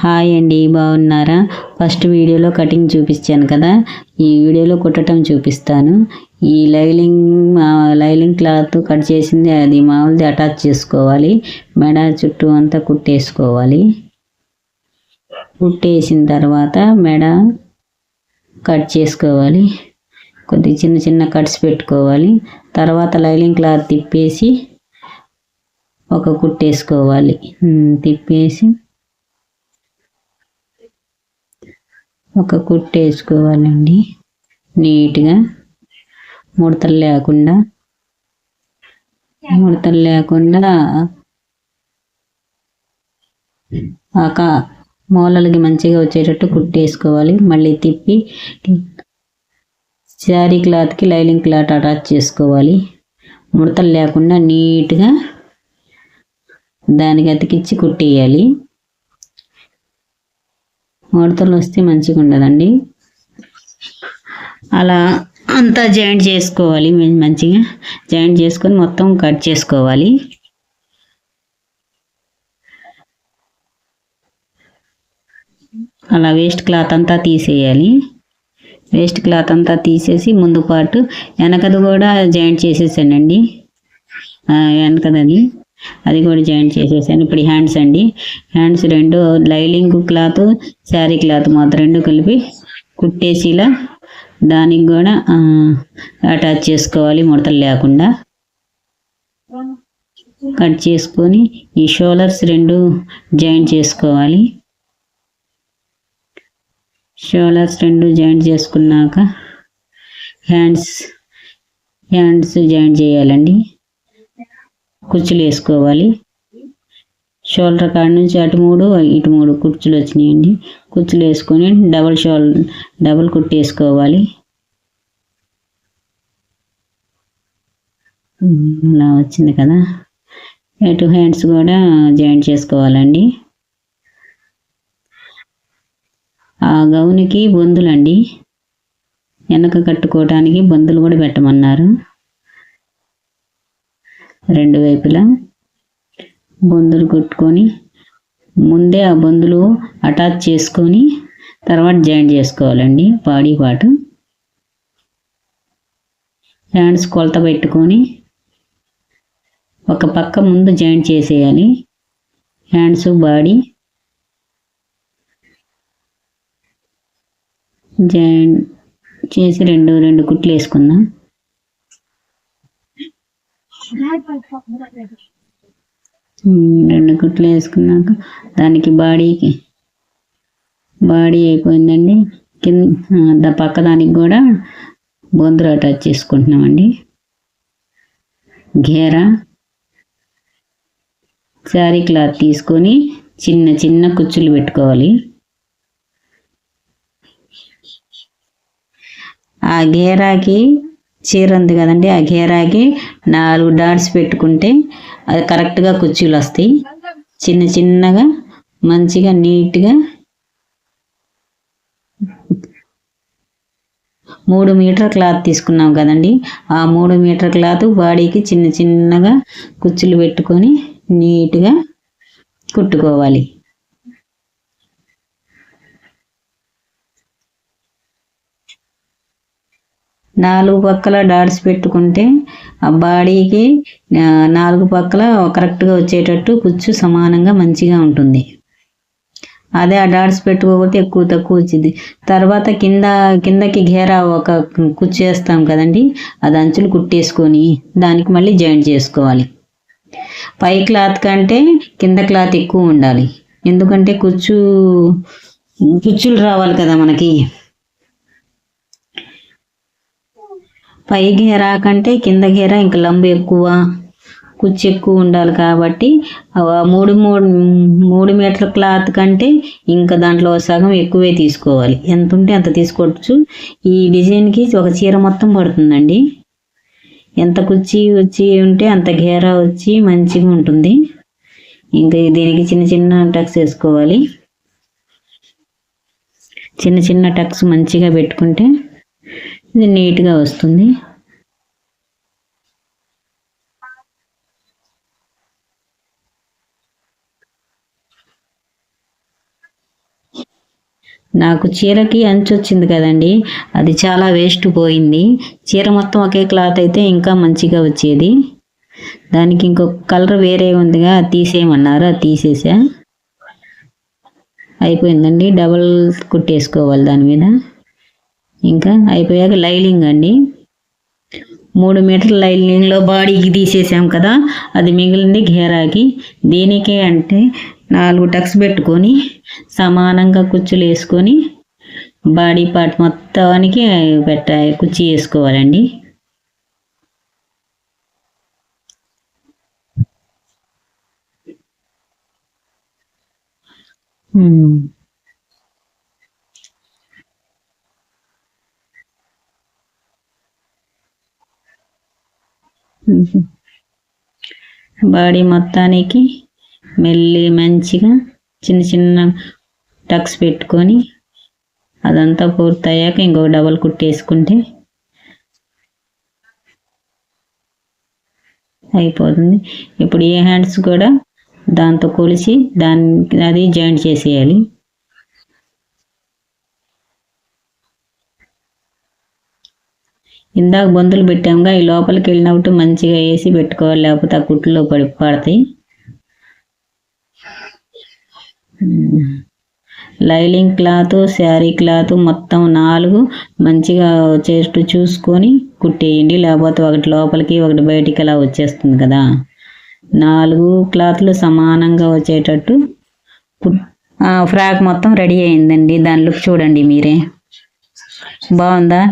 Hi అండి, బాగున్నారా? First వీడియోలో కటింగ్ చూపించాను కదా, ఈ వీడియోలో కుట్టడం చూపిస్తాను. ఈ లైలింగ్ క్లాత్ కట్ చేసింది అది మామూలుది అటాచ్ చేసుకోవాలి. మెడ చుట్టూ అంతా కుట్టేసుకోవాలి. కుట్టేసిన తర్వాత మెడ కట్ చేసుకోవాలి. కొద్దిగా చిన్న చిన్న కట్స్ పెట్టుకోవాలి. తర్వాత లైలింగ్ క్లాత్ తిప్పేసి ఒక కుట్టేసుకోవాలి. తిప్పేసి ఒక కుట్టేసుకోవాలండి. నీట్గా ముడతలు లేకుండా మూలలకి మంచిగా వచ్చేటట్టు కుట్టేసుకోవాలి. మళ్ళీ తిప్పి శారీ క్లాత్కి లైలింగ్ క్లాత్ అటాచ్ చేసుకోవాలి. ముడతలు లేకుండా నీట్గా దానికి అతికిచ్చి కుట్టేయాలి. ముడతలు వస్తే మంచిగా ఉండదండి. అలా అంతా జాయింట్ చేసుకోవాలి. మంచిగా జాయింట్ చేసుకొని మొత్తం కట్ చేసుకోవాలి. అలా వేస్ట్ క్లాత్ అంతా తీసేయాలి. వేస్ట్ క్లాత్ అంతా తీసేసి ముందు పాటు వెనకది కూడా జాయింట్ చేసేసానండి. వెనకది అది కూడా జాయింట్ చేసేసాను. ఇప్పుడు హ్యాండ్స్ అండి. హ్యాండ్స్ రెండు లైలింగ్ క్లాత్ శారీ క్లాత్ మాత్రం రెండు కలిపి కుట్టేసి ఇలా దానికి కూడా అటాచ్ చేసుకోవాలి. ముడతలు లేకుండా కట్ చేసుకొని ఈ షోల్డర్స్ రెండు జాయింట్ చేసుకోవాలి. షోల్డర్స్ రెండు జాయింట్ చేసుకున్నాక హ్యాండ్స్ జాయింట్ చేయాలండి. కుచ్చులు వేసుకోవాలి. షోల్డర్ కాడ నుంచి అటు 3 ఇటు 3 కుచ్చులు వచ్చినాయండి. కుచ్చులు వేసుకొని డబుల్ కుట్టేసుకోవాలి. ఇలా వచ్చింది కదా. ఇటు హ్యాండ్స్ కూడా జాయింట్ చేసుకోవాలండి. ఆ గౌన్కి బొందులండి. వెనక కట్టుకోవడానికి బొందులు కూడా పెట్టమన్నారు. రెండు వైపులా బొందులు కుట్టుకొని ముందే ఆ బొందులు అటాచ్ చేసుకొని తర్వాత జాయింట్ చేసుకోవాలండి. బాడీ పార్ట్ హ్యాండ్స్ కొలత పెట్టుకొని ఒక పక్క ముందు జాయింట్ చేసేయాలి. హ్యాండ్స్ బాడీ జాయింట్ చేసి రెండు కుట్లు వేసుకుందాం. రెండు కుట్లు వేసుకున్నాక దానికి బాడీ అయిపోయిందండి. కింద పక్క దానికి కూడా బొందులు అటాచ్ చేసుకుంటున్నామండి. ఘేరా శారీ క్లాత్ తీసుకొని చిన్న చిన్న కుచ్చులు పెట్టుకోవాలి. ఆ ఘేరాకి చీర ఉంది కదండి, ఆ ఘేరాకి 4 డాట్స్ పెట్టుకుంటే అది కరెక్ట్గా కుర్చీలు వస్తాయి. చిన్న చిన్నగా మంచిగా నీట్గా 3 మీటర్ క్లాత్ తీసుకున్నాం కదండి. ఆ 3 మీటర్ క్లాత్ బాడీకి చిన్న చిన్నగా కుచ్చులు పెట్టుకొని నీట్గా కుట్టుకోవాలి. నాలుగు పక్కల డాట్స్ పెట్టుకుంటే ఆ బాడీకి 4 పక్కల కరెక్ట్గా వచ్చేటట్టు కుచ్చు సమానంగా మంచిగా ఉంటుంది. అదే ఆ డాట్స్ పెట్టుకోకపోతే ఎక్కువ తక్కువ వచ్చింది. తర్వాత కిందకి ఘేరా ఒక కుచ్చు వేస్తాం కదండి, అది అంచులు కుట్టేసుకొని దానికి మళ్ళీ జాయింట్ చేసుకోవాలి. పై క్లాత్ కంటే కింద క్లాత్ ఎక్కువ ఉండాలి. ఎందుకంటే కుచ్చులు రావాలి కదా మనకి. పై ఘేరా కంటే కింద ఘేరా ఇంకా లంబు ఎక్కువ, కుచ్చు ఎక్కువ ఉండాలి. కాబట్టి 3 మీటర్ క్లాత్ కంటే ఇంకా దాంట్లో సగం ఎక్కువే తీసుకోవాలి. ఎంత ఉంటే అంత తీసుకోవచ్చు. ఈ డిజైన్కి ఒక చీర మొత్తం పడుతుందండి. ఎంత కుచ్చి వచ్చి ఉంటే అంత ఘేరా వచ్చి మంచిగా ఉంటుంది. ఇంకా దీనికి చిన్న చిన్న టక్స్ వేసుకోవాలి. చిన్న చిన్న టక్స్ మంచిగా పెట్టుకుంటే ఇది నీట్గా వస్తుంది. నాకు చీరకి అంచు వచ్చింది కదండి, అది చాలా వేస్ట్ పోయింది. చీర మొత్తం ఒకే క్లాత్ అయితే ఇంకా మంచిగా వచ్చేది. దానికి ఇంకొక కలర్ వేరే ఉందిగా, అది తీసేయమన్నారు, అది తీసేసా. అయిపోయిందండి. డబల్ కుట్టేసుకోవాలి దాని మీద. ఇంకా అయిపోయాక లైనింగ్ అండి, 3 మీటర్ల లైనింగ్లో బాడీకి తీసేసాం కదా, అది మిగిలింది ఘేరాకి. దేనికే అంటే 4 టక్స్ పెట్టుకొని సమానంగా కుచ్చులు వేసుకొని బాడీ పార్ట్ మొత్తానికి కుచ్చి వేసుకోవాలండి. బాడీ మొత్తానికి మంచిగా చిన్న చిన్న టక్స్ పెట్టుకొని అదంతా పూర్తయ్యాక ఇంకో డబల్ కుట్టేసుకుంటే అయిపోతుంది. ఇప్పుడు ఏ హ్యాండ్స్ కూడా దాంతో కొలిచి అది జాయింట్ చేసేయాలి. ఇందాక బొందులు పెట్టాముగా, ఈ లోపలికి వెళ్ళినప్పుడు మంచిగా వేసి పెట్టుకోవాలి, లేకపోతే ఆ కుట్లో పడతాయి. లైనింగ్ క్లాత్, శారీ క్లాత్ మొత్తం 4 మంచిగా వచ్చేటట్టు చూసుకొని కుట్టేయండి, లేకపోతే ఒకటి లోపలికి ఒకటి బయటికి అలా వచ్చేస్తుంది కదా. 4 క్లాత్లు సమానంగా వచ్చేటట్టు ఫ్రాక్ మొత్తం రెడీ అయిందండి. దాని లుక్ చూడండి మీరే, బాగుందా?